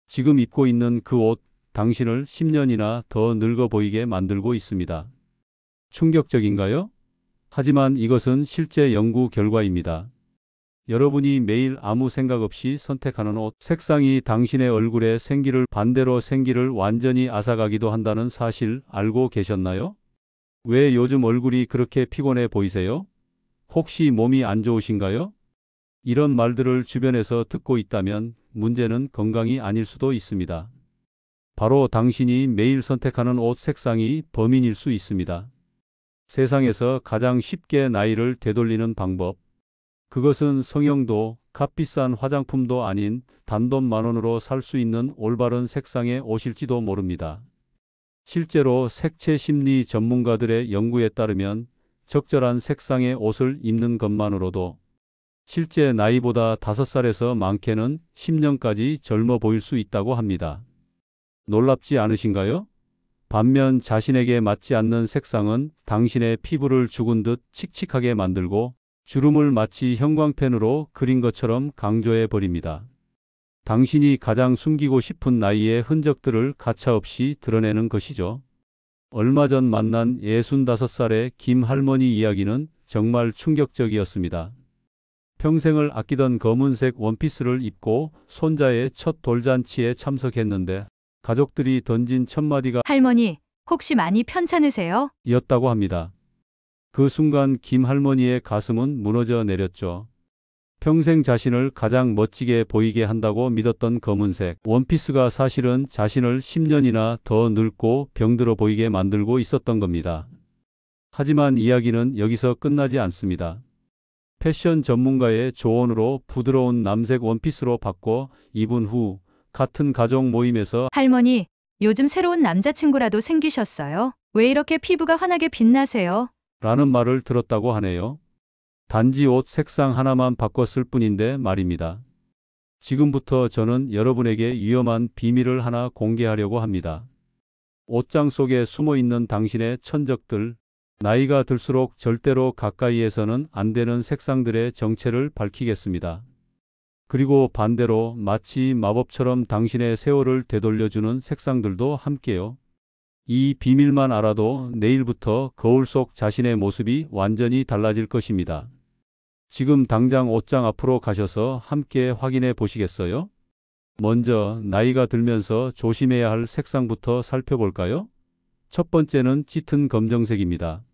지금 입고 있는 그 옷, 당신을 10년이나 더 늙어 보이게 만들고 있습니다. 충격적인가요? 하지만 이것은 실제 연구 결과입니다. 여러분이 매일 아무 생각 없이 선택하는 옷, 색상이 당신의 얼굴의 생기를 반대로 생기를 완전히 앗아가기도 한다는 사실 알고 계셨나요? 왜 요즘 얼굴이 그렇게 피곤해 보이세요? 혹시 몸이 안 좋으신가요? 이런 말들을 주변에서 듣고 있다면 문제는 건강이 아닐 수도 있습니다. 바로 당신이 매일 선택하는 옷 색상이 범인일 수 있습니다. 세상에서 가장 쉽게 나이를 되돌리는 방법. 그것은 성형도 값비싼 화장품도 아닌 단돈 10,000원으로 살 수 있는 올바른 색상의 옷일지도 모릅니다. 실제로 색채 심리 전문가들의 연구에 따르면 적절한 색상의 옷을 입는 것만으로도 실제 나이보다 5살에서 많게는 10년까지 젊어 보일 수 있다고 합니다. 놀랍지 않으신가요? 반면 자신에게 맞지 않는 색상은 당신의 피부를 죽은 듯 칙칙하게 만들고 주름을 마치 형광펜으로 그린 것처럼 강조해 버립니다. 당신이 가장 숨기고 싶은 나이의 흔적들을 가차없이 드러내는 것이죠. 얼마 전 만난 65살의 김 할머니 이야기는 정말 충격적이었습니다. 평생을 아끼던 검은색 원피스를 입고 손자의 첫 돌잔치에 참석했는데 가족들이 던진 첫 마디가 할머니, 혹시 많이 편찮으세요? 였다고 합니다. 그 순간 김 할머니의 가슴은 무너져 내렸죠. 평생 자신을 가장 멋지게 보이게 한다고 믿었던 검은색 원피스가 사실은 자신을 10년이나 더 늙고 병들어 보이게 만들고 있었던 겁니다. 하지만 이야기는 여기서 끝나지 않습니다. 패션 전문가의 조언으로 부드러운 남색 원피스로 바꿔 입은 후 같은 가족 모임에서 할머니, 요즘 새로운 남자친구라도 생기셨어요? 왜 이렇게 피부가 환하게 빛나세요? 라는 말을 들었다고 하네요. 단지 옷 색상 하나만 바꿨을 뿐인데 말입니다. 지금부터 저는 여러분에게 위험한 비밀을 하나 공개하려고 합니다. 옷장 속에 숨어 있는 당신의 천적들, 나이가 들수록 절대로 가까이에서는 안 되는 색상들의 정체를 밝히겠습니다. 그리고 반대로 마치 마법처럼 당신의 세월을 되돌려주는 색상들도 함께요. 이 비밀만 알아도 내일부터 거울 속 자신의 모습이 완전히 달라질 것입니다. 지금 당장 옷장 앞으로 가셔서 함께 확인해 보시겠어요? 먼저 나이가 들면서 조심해야 할 색상부터 살펴볼까요? 첫 번째는 짙은 검정색입니다.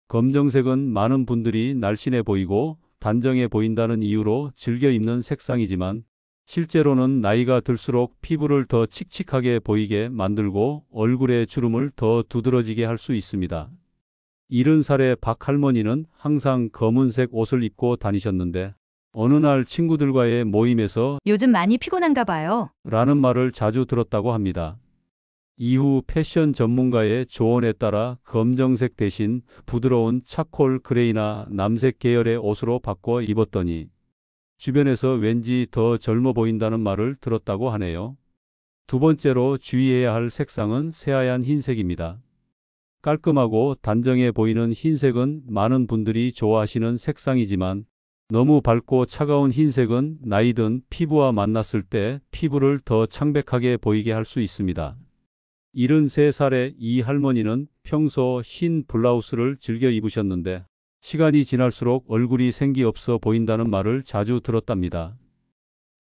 검정색은 많은 분들이 날씬해 보이고 단정해 보인다는 이유로 즐겨 입는 색상이지만 실제로는 나이가 들수록 피부를 더 칙칙하게 보이게 만들고 얼굴의 주름을 더 두드러지게 할 수 있습니다. 70살의 박 할머니는 항상 검은색 옷을 입고 다니셨는데 어느 날 친구들과의 모임에서 요즘 많이 피곤한가 봐요. 라는 말을 자주 들었다고 합니다. 이후 패션 전문가의 조언에 따라 검정색 대신 부드러운 차콜 그레이나 남색 계열의 옷으로 바꿔 입었더니 주변에서 왠지 더 젊어 보인다는 말을 들었다고 하네요. 두 번째로 주의해야 할 색상은 새하얀 흰색입니다. 깔끔하고 단정해 보이는 흰색은 많은 분들이 좋아하시는 색상이지만 너무 밝고 차가운 흰색은 나이 든 피부와 만났을 때 피부를 더 창백하게 보이게 할 수 있습니다. 73살의 이 할머니는 평소 흰 블라우스를 즐겨 입으셨는데 시간이 지날수록 얼굴이 생기 없어 보인다는 말을 자주 들었답니다.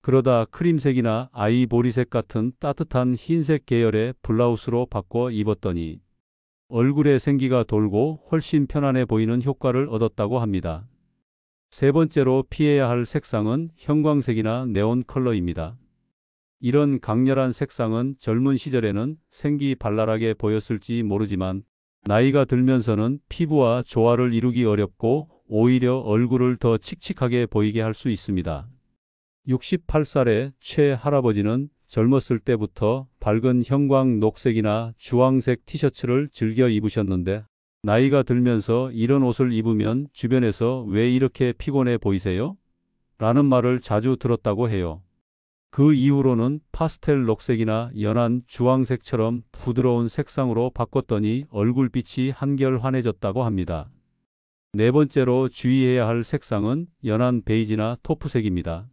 그러다 크림색이나 아이보리색 같은 따뜻한 흰색 계열의 블라우스로 바꿔 입었더니 얼굴에 생기가 돌고 훨씬 편안해 보이는 효과를 얻었다고 합니다. 세 번째로 피해야 할 색상은 형광색이나 네온 컬러입니다. 이런 강렬한 색상은 젊은 시절에는 생기 발랄하게 보였을지 모르지만 나이가 들면서는 피부와 조화를 이루기 어렵고 오히려 얼굴을 더 칙칙하게 보이게 할 수 있습니다. 68살의 최 할아버지는 젊었을 때부터 밝은 형광 녹색이나 주황색 티셔츠를 즐겨 입으셨는데 나이가 들면서 이런 옷을 입으면 주변에서 왜 이렇게 피곤해 보이세요? 라는 말을 자주 들었다고 해요. 그 이후로는 파스텔 녹색이나 연한 주황색처럼 부드러운 색상으로 바꿨더니 얼굴빛이 한결 환해졌다고 합니다. 네 번째로 주의해야 할 색상은 연한 베이지나 토프색입니다.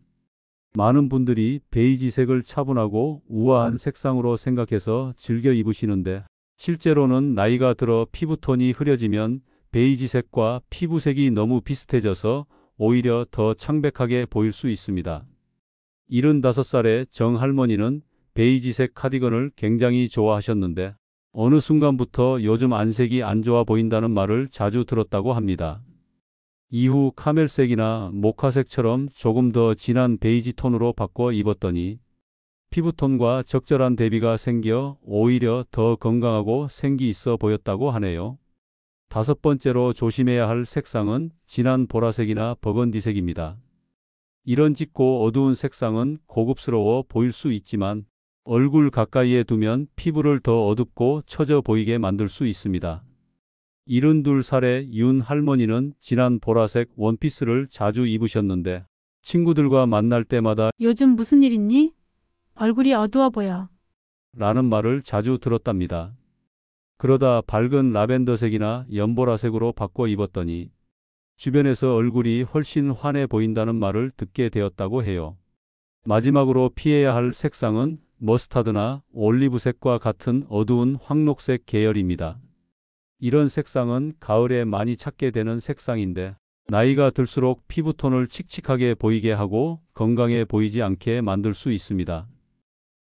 많은 분들이 베이지색을 차분하고 우아한 색상으로 생각해서 즐겨 입으시는데 실제로는 나이가 들어 피부톤이 흐려지면 베이지색과 피부색이 너무 비슷해져서 오히려 더 창백하게 보일 수 있습니다. 75살의 정 할머니는 베이지색 카디건을 굉장히 좋아하셨는데 어느 순간부터 요즘 안색이 안 좋아 보인다는 말을 자주 들었다고 합니다. 이후 카멜색이나 모카색처럼 조금 더 진한 베이지 톤으로 바꿔 입었더니 피부톤과 적절한 대비가 생겨 오히려 더 건강하고 생기 있어 보였다고 하네요. 다섯 번째로 조심해야 할 색상은 진한 보라색이나 버건디색입니다. 이런 짙고 어두운 색상은 고급스러워 보일 수 있지만 얼굴 가까이에 두면 피부를 더 어둡고 처져 보이게 만들 수 있습니다. 72살의 윤 할머니는 진한 보라색 원피스를 자주 입으셨는데 친구들과 만날 때마다 요즘 무슨 일 있니? 얼굴이 어두워 보여. 라는 말을 자주 들었답니다. 그러다 밝은 라벤더색이나 연보라색으로 바꿔 입었더니 주변에서 얼굴이 훨씬 환해 보인다는 말을 듣게 되었다고 해요. 마지막으로 피해야 할 색상은 머스타드나 올리브색과 같은 어두운 황록색 계열입니다. 이런 색상은 가을에 많이 찾게 되는 색상인데 나이가 들수록 피부톤을 칙칙하게 보이게 하고 건강해 보이지 않게 만들 수 있습니다.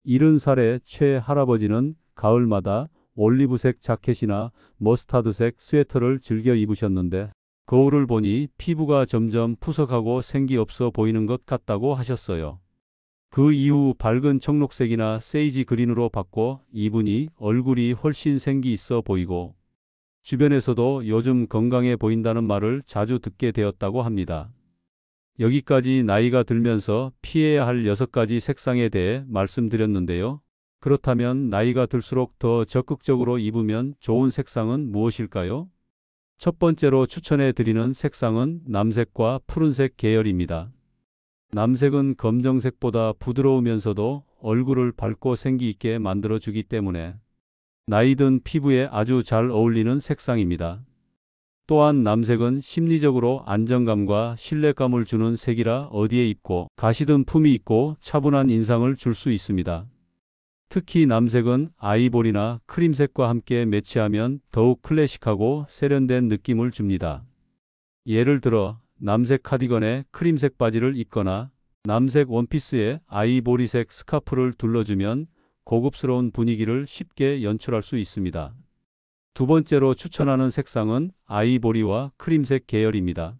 70살의 최 할아버지는 가을마다 올리브색 자켓이나 머스타드색 스웨터를 즐겨 입으셨는데 거울을 보니 피부가 점점 푸석하고 생기 없어 보이는 것 같다고 하셨어요. 그 이후 밝은 청록색이나 세이지 그린으로 바꿔 입으니 얼굴이 훨씬 생기 있어 보이고 주변에서도 요즘 건강해 보인다는 말을 자주 듣게 되었다고 합니다. 여기까지 나이가 들면서 피해야 할 6가지 색상에 대해 말씀드렸는데요. 그렇다면 나이가 들수록 더 적극적으로 입으면 좋은 색상은 무엇일까요? 첫 번째로 추천해 드리는 색상은 남색과 푸른색 계열입니다. 남색은 검정색보다 부드러우면서도 얼굴을 밝고 생기 있게 만들어주기 때문에 나이든 피부에 아주 잘 어울리는 색상입니다. 또한 남색은 심리적으로 안정감과 신뢰감을 주는 색이라 어디에 입고 가시든 품이 있고 차분한 인상을 줄 수 있습니다. 특히 남색은 아이보리나 크림색과 함께 매치하면 더욱 클래식하고 세련된 느낌을 줍니다. 예를 들어 남색 카디건에 크림색 바지를 입거나 남색 원피스에 아이보리색 스카프를 둘러주면 고급스러운 분위기를 쉽게 연출할 수 있습니다. 두 번째로 추천하는 색상은 아이보리와 크림색 계열입니다.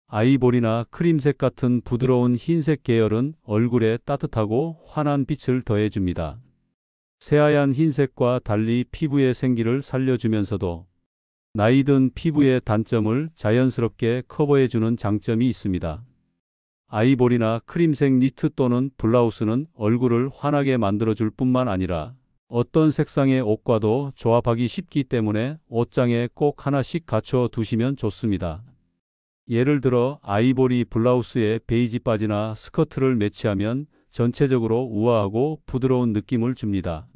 아이보리나 크림색 같은 부드러운 흰색 계열은 얼굴에 따뜻하고 환한 빛을 더해줍니다. 새하얀 흰색과 달리 피부의 생기를 살려주면서도 나이든 피부의 단점을 자연스럽게 커버해주는 장점이 있습니다. 아이보리나 크림색 니트 또는 블라우스는 얼굴을 환하게 만들어줄 뿐만 아니라 어떤 색상의 옷과도 조합하기 쉽기 때문에 옷장에 꼭 하나씩 갖춰 두시면 좋습니다. 예를 들어 아이보리 블라우스에 베이지 바지나 스커트를 매치하면 전체적으로 우아하고 부드러운 느낌을 줍니다.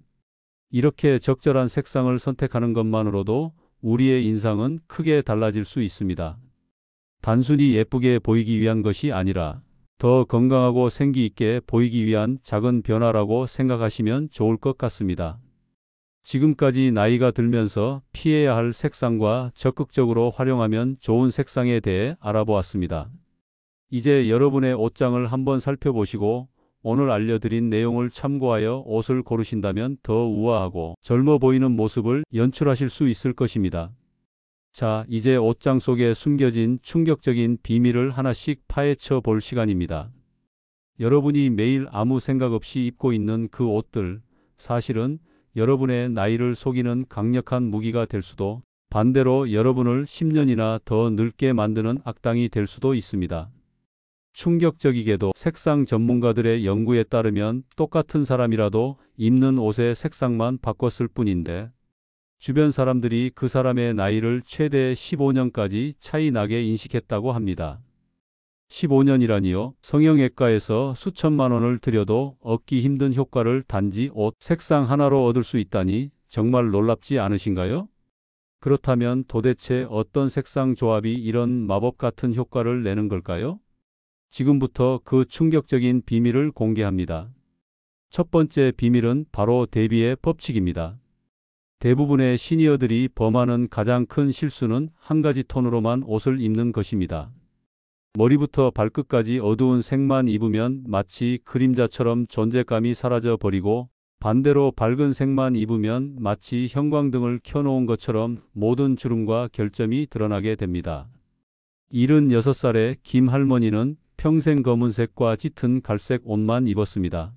이렇게 적절한 색상을 선택하는 것만으로도 우리의 인상은 크게 달라질 수 있습니다. 단순히 예쁘게 보이기 위한 것이 아니라 더 건강하고 생기 있게 보이기 위한 작은 변화라고 생각하시면 좋을 것 같습니다. 지금까지 나이가 들면서 피해야 할 색상과 적극적으로 활용하면 좋은 색상에 대해 알아보았습니다. 이제 여러분의 옷장을 한번 살펴보시고 오늘 알려드린 내용을 참고하여 옷을 고르신다면 더 우아하고 젊어 보이는 모습을 연출하실 수 있을 것입니다. 자, 이제 옷장 속에 숨겨진 충격적인 비밀을 하나씩 파헤쳐 볼 시간입니다. 여러분이 매일 아무 생각 없이 입고 있는 그 옷들, 사실은 여러분의 나이를 속이는 강력한 무기가 될 수도, 반대로 여러분을 10년이나 더 늙게 만드는 악당이 될 수도 있습니다. 충격적이게도 색상 전문가들의 연구에 따르면 똑같은 사람이라도 입는 옷의 색상만 바꿨을 뿐인데 주변 사람들이 그 사람의 나이를 최대 15년까지 차이 나게 인식했다고 합니다. 15년이라니요? 성형외과에서 수천만 원을 들여도 얻기 힘든 효과를 단지 옷 색상 하나로 얻을 수 있다니 정말 놀랍지 않으신가요? 그렇다면 도대체 어떤 색상 조합이 이런 마법 같은 효과를 내는 걸까요? 지금부터 그 충격적인 비밀을 공개합니다. 첫 번째 비밀은 바로 대비의 법칙입니다. 대부분의 시니어들이 범하는 가장 큰 실수는 한 가지 톤으로만 옷을 입는 것입니다. 머리부터 발끝까지 어두운 색만 입으면 마치 그림자처럼 존재감이 사라져 버리고, 반대로 밝은 색만 입으면 마치 형광등을 켜놓은 것처럼 모든 주름과 결점이 드러나게 됩니다. 76살의 김 할머니는 평생 검은색과 짙은 갈색 옷만 입었습니다.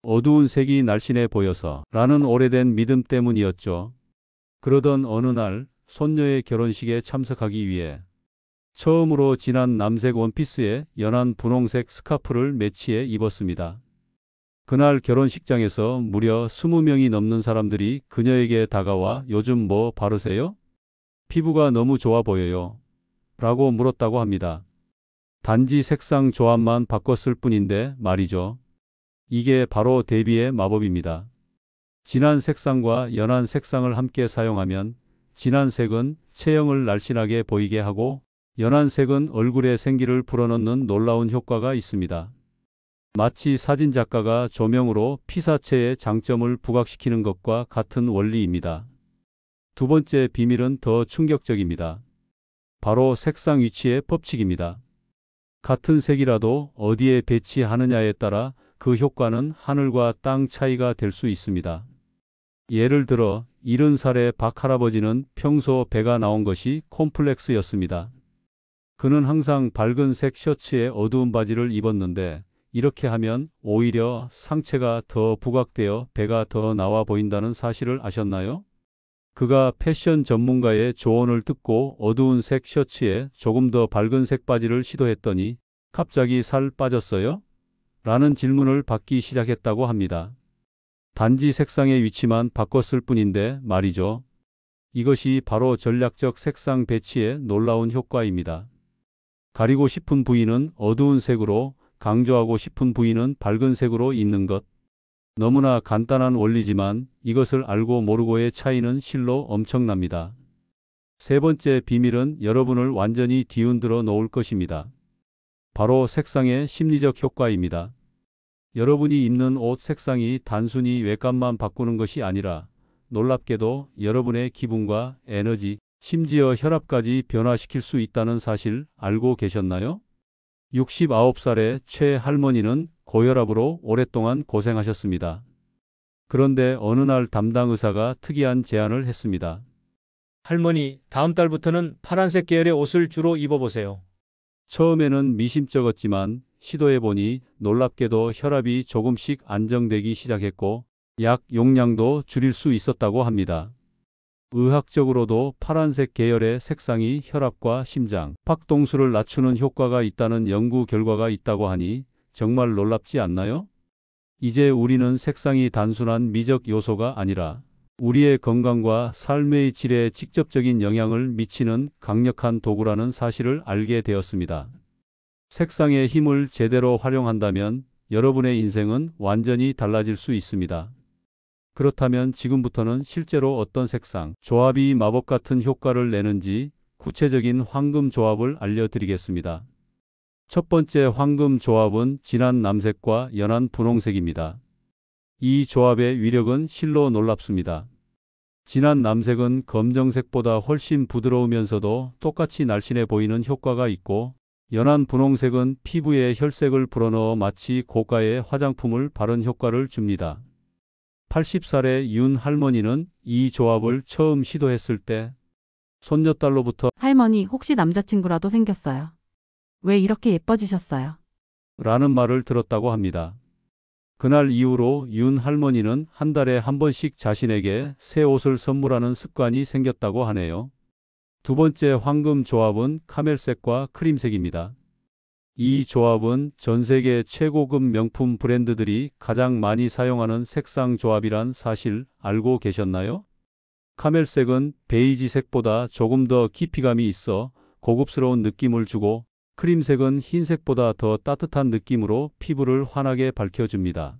어두운 색이 날씬해 보여서 라는 오래된 믿음 때문이었죠. 그러던 어느 날 손녀의 결혼식에 참석하기 위해 처음으로 진한 남색 원피스에 연한 분홍색 스카프를 매치해 입었습니다. 그날 결혼식장에서 무려 20명이 넘는 사람들이 그녀에게 다가와 요즘 뭐 바르세요? 피부가 너무 좋아 보여요. 라고 물었다고 합니다. 단지 색상 조합만 바꿨을 뿐인데 말이죠. 이게 바로 대비의 마법입니다. 진한 색상과 연한 색상을 함께 사용하면 진한 색은 체형을 날씬하게 보이게 하고 연한 색은 얼굴에 생기를 불어넣는 놀라운 효과가 있습니다. 마치 사진작가가 조명으로 피사체의 장점을 부각시키는 것과 같은 원리입니다. 두 번째 비밀은 더 충격적입니다. 바로 색상 위치의 법칙입니다. 같은 색이라도 어디에 배치하느냐에 따라 그 효과는 하늘과 땅 차이가 될 수 있습니다. 예를 들어 70살의 박 할아버지는 평소 배가 나온 것이 콤플렉스였습니다. 그는 항상 밝은 색 셔츠에 어두운 바지를 입었는데, 이렇게 하면 오히려 상체가 더 부각되어 배가 더 나와 보인다는 사실을 아셨나요? 그가 패션 전문가의 조언을 듣고 어두운 색 셔츠에 조금 더 밝은 색 바지를 시도했더니 갑자기 살 빠졌어요? 라는 질문을 받기 시작했다고 합니다. 단지 색상의 위치만 바꿨을 뿐인데 말이죠. 이것이 바로 전략적 색상 배치의 놀라운 효과입니다. 가리고 싶은 부위는 어두운 색으로, 강조하고 싶은 부위는 밝은 색으로 입는 것. 너무나 간단한 원리지만 이것을 알고 모르고의 차이는 실로 엄청납니다. 세 번째 비밀은 여러분을 완전히 뒤흔들어 놓을 것입니다. 바로 색상의 심리적 효과입니다. 여러분이 입는 옷 색상이 단순히 외관만 바꾸는 것이 아니라 놀랍게도 여러분의 기분과 에너지, 심지어 혈압까지 변화시킬 수 있다는 사실 알고 계셨나요? 69살의 최 할머니는 고혈압으로 오랫동안 고생하셨습니다. 그런데 어느 날 담당 의사가 특이한 제안을 했습니다. 할머니, 다음 달부터는 파란색 계열의 옷을 주로 입어보세요. 처음에는 미심쩍었지만 시도해보니 놀랍게도 혈압이 조금씩 안정되기 시작했고 약 용량도 줄일 수 있었다고 합니다. 의학적으로도 파란색 계열의 색상이 혈압과 심장, 박동수를 낮추는 효과가 있다는 연구 결과가 있다고 하니 정말 놀랍지 않나요? 이제 우리는 색상이 단순한 미적 요소가 아니라 우리의 건강과 삶의 질에 직접적인 영향을 미치는 강력한 도구라는 사실을 알게 되었습니다. 색상의 힘을 제대로 활용한다면 여러분의 인생은 완전히 달라질 수 있습니다. 그렇다면 지금부터는 실제로 어떤 색상, 조합이 마법 같은 효과를 내는지 구체적인 황금 조합을 알려드리겠습니다. 첫 번째 황금 조합은 진한 남색과 연한 분홍색입니다. 이 조합의 위력은 실로 놀랍습니다. 진한 남색은 검정색보다 훨씬 부드러우면서도 똑같이 날씬해 보이는 효과가 있고, 연한 분홍색은 피부에 혈색을 불어넣어 마치 고가의 화장품을 바른 효과를 줍니다. 80살의 윤 할머니는 이 조합을 처음 시도했을 때 손녀딸로부터 할머니, 혹시 남자친구라도 생겼어요? 왜 이렇게 예뻐지셨어요? 라는 말을 들었다고 합니다. 그날 이후로 윤 할머니는 한 달에 한 번씩 자신에게 새 옷을 선물하는 습관이 생겼다고 하네요. 두 번째 황금 조합은 카멜색과 크림색입니다. 이 조합은 전 세계 최고급 명품 브랜드들이 가장 많이 사용하는 색상 조합이란 사실 알고 계셨나요? 카멜색은 베이지색보다 조금 더 깊이감이 있어 고급스러운 느낌을 주고, 크림색은 흰색보다 더 따뜻한 느낌으로 피부를 환하게 밝혀줍니다.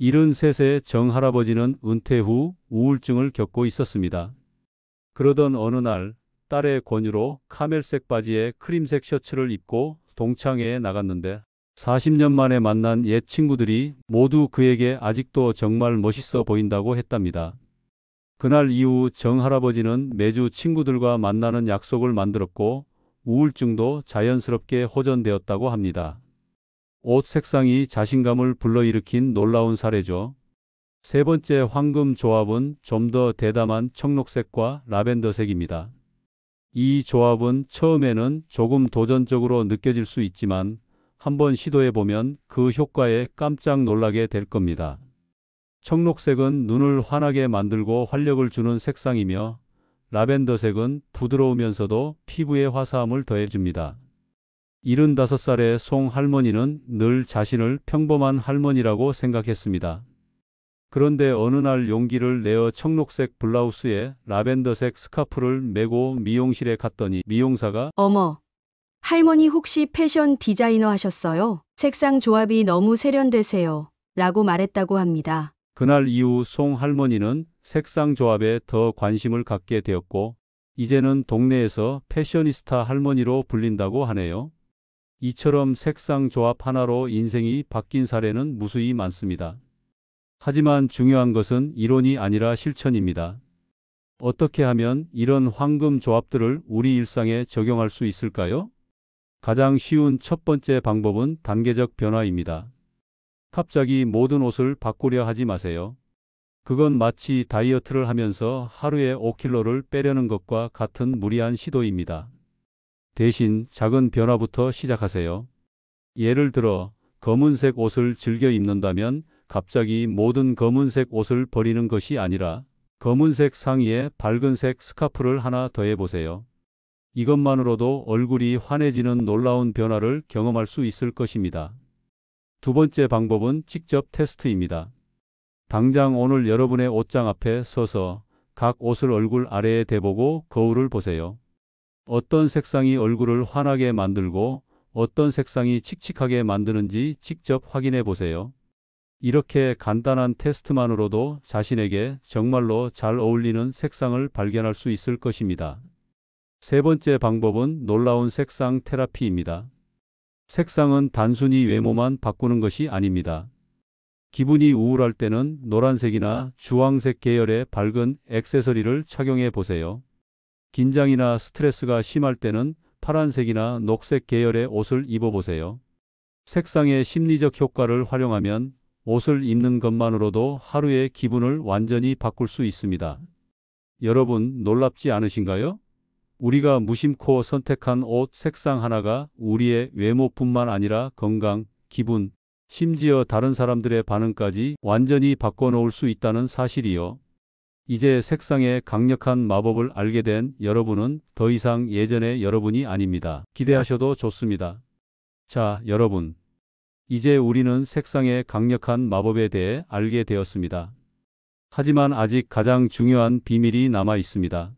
73세의 정 할아버지는 은퇴 후 우울증을 겪고 있었습니다. 그러던 어느 날 딸의 권유로 카멜색 바지에 크림색 셔츠를 입고 동창회에 나갔는데 40년 만에 만난 옛 친구들이 모두 그에게 아직도 정말 멋있어 보인다고 했답니다. 그날 이후 정 할아버지는 매주 친구들과 만나는 약속을 만들었고 우울증도 자연스럽게 호전되었다고 합니다. 옷 색상이 자신감을 불러일으킨 놀라운 사례죠. 세 번째 황금 조합은 좀 더 대담한 청록색과 라벤더색입니다. 이 조합은 처음에는 조금 도전적으로 느껴질 수 있지만 한번 시도해보면 그 효과에 깜짝 놀라게 될 겁니다. 청록색은 눈을 환하게 만들고 활력을 주는 색상이며 라벤더색은 부드러우면서도 피부에 화사함을 더해줍니다. 75살의 송 할머니는 늘 자신을 평범한 할머니라고 생각했습니다. 그런데 어느 날 용기를 내어 청록색 블라우스에 라벤더색 스카프를 메고 미용실에 갔더니 미용사가 어머, 할머니 혹시 패션 디자이너 하셨어요? 색상 조합이 너무 세련되세요. 라고 말했다고 합니다. 그날 이후 송 할머니는 색상 조합에 더 관심을 갖게 되었고 이제는 동네에서 패셔니스타 할머니로 불린다고 하네요. 이처럼 색상 조합 하나로 인생이 바뀐 사례는 무수히 많습니다. 하지만 중요한 것은 이론이 아니라 실천입니다. 어떻게 하면 이런 황금 조합들을 우리 일상에 적용할 수 있을까요? 가장 쉬운 첫 번째 방법은 단계적 변화입니다. 갑자기 모든 옷을 바꾸려 하지 마세요. 그건 마치 다이어트를 하면서 하루에 5kg를 빼려는 것과 같은 무리한 시도입니다. 대신 작은 변화부터 시작하세요. 예를 들어 검은색 옷을 즐겨 입는다면 갑자기 모든 검은색 옷을 버리는 것이 아니라 검은색 상의에 밝은색 스카프를 하나 더해보세요. 이것만으로도 얼굴이 환해지는 놀라운 변화를 경험할 수 있을 것입니다. 두 번째 방법은 직접 테스트입니다. 당장 오늘 여러분의 옷장 앞에 서서 각 옷을 얼굴 아래에 대보고 거울을 보세요. 어떤 색상이 얼굴을 환하게 만들고 어떤 색상이 칙칙하게 만드는지 직접 확인해 보세요. 이렇게 간단한 테스트만으로도 자신에게 정말로 잘 어울리는 색상을 발견할 수 있을 것입니다. 세 번째 방법은 놀라운 색상 테라피입니다. 색상은 단순히 외모만 바꾸는 것이 아닙니다. 기분이 우울할 때는 노란색이나 주황색 계열의 밝은 액세서리를 착용해 보세요. 긴장이나 스트레스가 심할 때는 파란색이나 녹색 계열의 옷을 입어보세요. 색상의 심리적 효과를 활용하면 옷을 입는 것만으로도 하루의 기분을 완전히 바꿀 수 있습니다. 여러분, 놀랍지 않으신가요? 우리가 무심코 선택한 옷 색상 하나가 우리의 외모뿐만 아니라 건강, 기분, 심지어 다른 사람들의 반응까지 완전히 바꿔놓을 수 있다는 사실이요. 이제 색상의 강력한 마법을 알게 된 여러분은 더 이상 예전의 여러분이 아닙니다. 기대하셔도 좋습니다. 자, 여러분. 이제 우리는 색상의 강력한 마법에 대해 알게 되었습니다. 하지만 아직 가장 중요한 비밀이 남아 있습니다.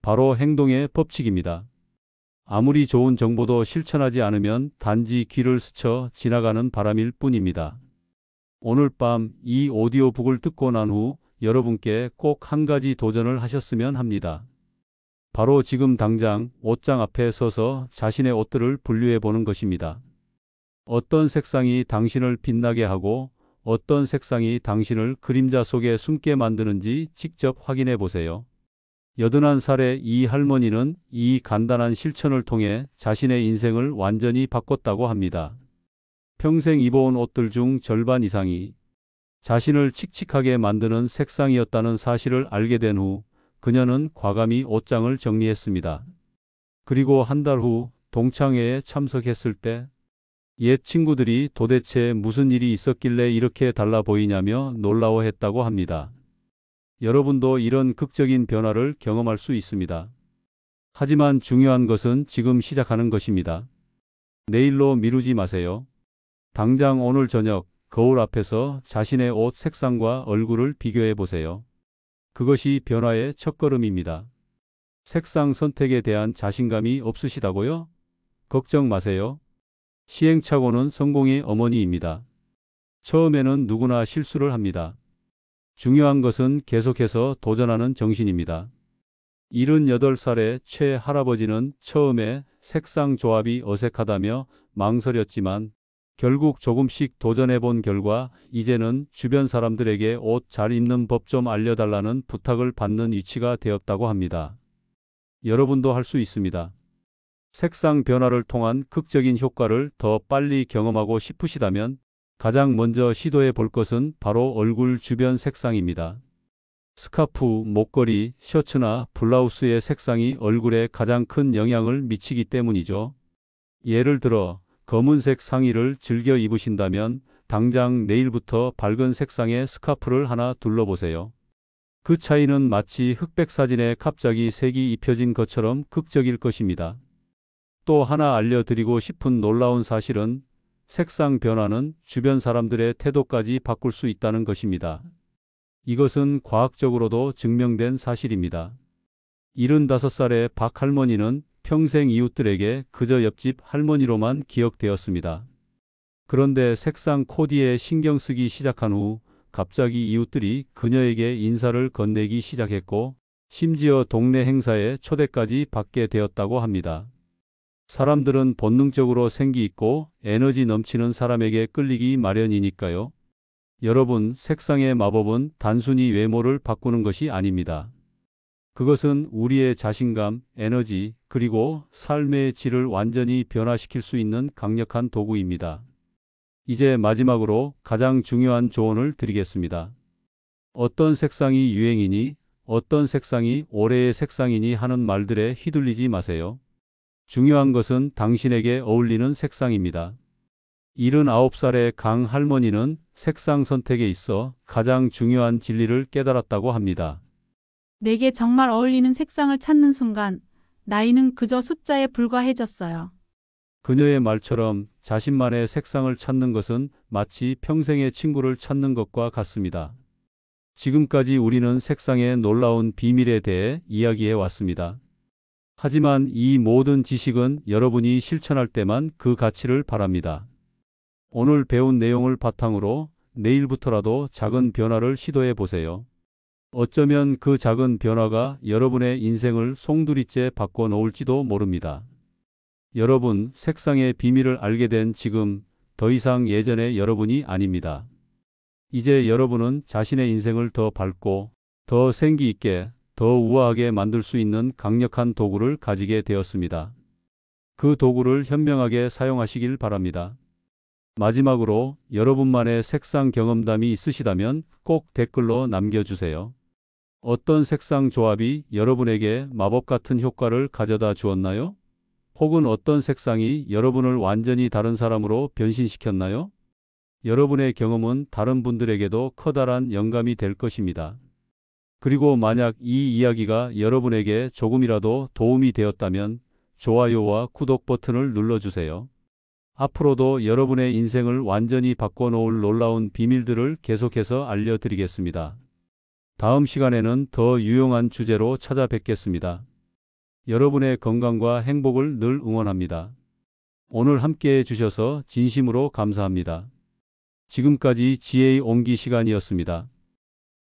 바로 행동의 법칙입니다. 아무리 좋은 정보도 실천하지 않으면 단지 귀를 스쳐 지나가는 바람일 뿐입니다. 오늘 밤 이 오디오북을 듣고 난 후 여러분께 꼭 한 가지 도전을 하셨으면 합니다. 바로 지금 당장 옷장 앞에 서서 자신의 옷들을 분류해 보는 것입니다. 어떤 색상이 당신을 빛나게 하고 어떤 색상이 당신을 그림자 속에 숨게 만드는지 직접 확인해 보세요. 81살의 이 할머니는 이 간단한 실천을 통해 자신의 인생을 완전히 바꿨다고 합니다. 평생 입어온 옷들 중 절반 이상이 자신을 칙칙하게 만드는 색상이었다는 사실을 알게 된 후 그녀는 과감히 옷장을 정리했습니다. 그리고 한 달 후 동창회에 참석했을 때 옛 친구들이 도대체 무슨 일이 있었길래 이렇게 달라 보이냐며 놀라워했다고 합니다. 여러분도 이런 극적인 변화를 경험할 수 있습니다. 하지만 중요한 것은 지금 시작하는 것입니다. 내일로 미루지 마세요. 당장 오늘 저녁 거울 앞에서 자신의 옷 색상과 얼굴을 비교해 보세요. 그것이 변화의 첫걸음입니다. 색상 선택에 대한 자신감이 없으시다고요? 걱정 마세요. 시행착오는 성공의 어머니입니다. 처음에는 누구나 실수를 합니다. 중요한 것은 계속해서 도전하는 정신입니다. 78살의 최 할아버지는 처음에 색상 조합이 어색하다며 망설였지만 결국 조금씩 도전해 본 결과 이제는 주변 사람들에게 옷 잘 입는 법 좀 알려달라는 부탁을 받는 위치가 되었다고 합니다. 여러분도 할 수 있습니다. 색상 변화를 통한 극적인 효과를 더 빨리 경험하고 싶으시다면 가장 먼저 시도해 볼 것은 바로 얼굴 주변 색상입니다. 스카프, 목걸이, 셔츠나 블라우스의 색상이 얼굴에 가장 큰 영향을 미치기 때문이죠. 예를 들어 검은색 상의를 즐겨 입으신다면 당장 내일부터 밝은 색상의 스카프를 하나 둘러보세요. 그 차이는 마치 흑백 사진에 갑자기 색이 입혀진 것처럼 극적일 것입니다. 또 하나 알려드리고 싶은 놀라운 사실은 색상 변화는 주변 사람들의 태도까지 바꿀 수 있다는 것입니다. 이것은 과학적으로도 증명된 사실입니다. 75살의 박 할머니는 평생 이웃들에게 그저 옆집 할머니로만 기억되었습니다. 그런데 색상 코디에 신경 쓰기 시작한 후 갑자기 이웃들이 그녀에게 인사를 건네기 시작했고 심지어 동네 행사에 초대까지 받게 되었다고 합니다. 사람들은 본능적으로 생기 있고 에너지 넘치는 사람에게 끌리기 마련이니까요. 여러분, 색상의 마법은 단순히 외모를 바꾸는 것이 아닙니다. 그것은 우리의 자신감, 에너지, 그리고 삶의 질을 완전히 변화시킬 수 있는 강력한 도구입니다. 이제 마지막으로 가장 중요한 조언을 드리겠습니다. 어떤 색상이 유행이니, 어떤 색상이 올해의 색상이니 하는 말들에 휘둘리지 마세요. 중요한 것은 당신에게 어울리는 색상입니다. 79살의 강 할머니는 색상 선택에 있어 가장 중요한 진리를 깨달았다고 합니다. 내게 정말 어울리는 색상을 찾는 순간 나이는 그저 숫자에 불과해졌어요. 그녀의 말처럼 자신만의 색상을 찾는 것은 마치 평생의 친구를 찾는 것과 같습니다. 지금까지 우리는 색상의 놀라운 비밀에 대해 이야기해 왔습니다. 하지만 이 모든 지식은 여러분이 실천할 때만 그 가치를 바랍니다. 오늘 배운 내용을 바탕으로 내일부터라도 작은 변화를 시도해 보세요. 어쩌면 그 작은 변화가 여러분의 인생을 송두리째 바꿔 놓을지도 모릅니다. 여러분, 색상의 비밀을 알게 된 지금 더 이상 예전의 여러분이 아닙니다. 이제 여러분은 자신의 인생을 더 밝고 더 생기 있게 더 우아하게 만들 수 있는 강력한 도구를 가지게 되었습니다. 그 도구를 현명하게 사용하시길 바랍니다. 마지막으로 여러분만의 색상 경험담이 있으시다면 꼭 댓글로 남겨주세요. 어떤 색상 조합이 여러분에게 마법 같은 효과를 가져다 주었나요? 혹은 어떤 색상이 여러분을 완전히 다른 사람으로 변신시켰나요? 여러분의 경험은 다른 분들에게도 커다란 영감이 될 것입니다. 그리고 만약 이 이야기가 여러분에게 조금이라도 도움이 되었다면 좋아요와 구독 버튼을 눌러주세요. 앞으로도 여러분의 인생을 완전히 바꿔놓을 놀라운 비밀들을 계속해서 알려드리겠습니다. 다음 시간에는 더 유용한 주제로 찾아뵙겠습니다. 여러분의 건강과 행복을 늘 응원합니다. 오늘 함께해 주셔서 진심으로 감사합니다. 지금까지 지혜의 온기 시간이었습니다.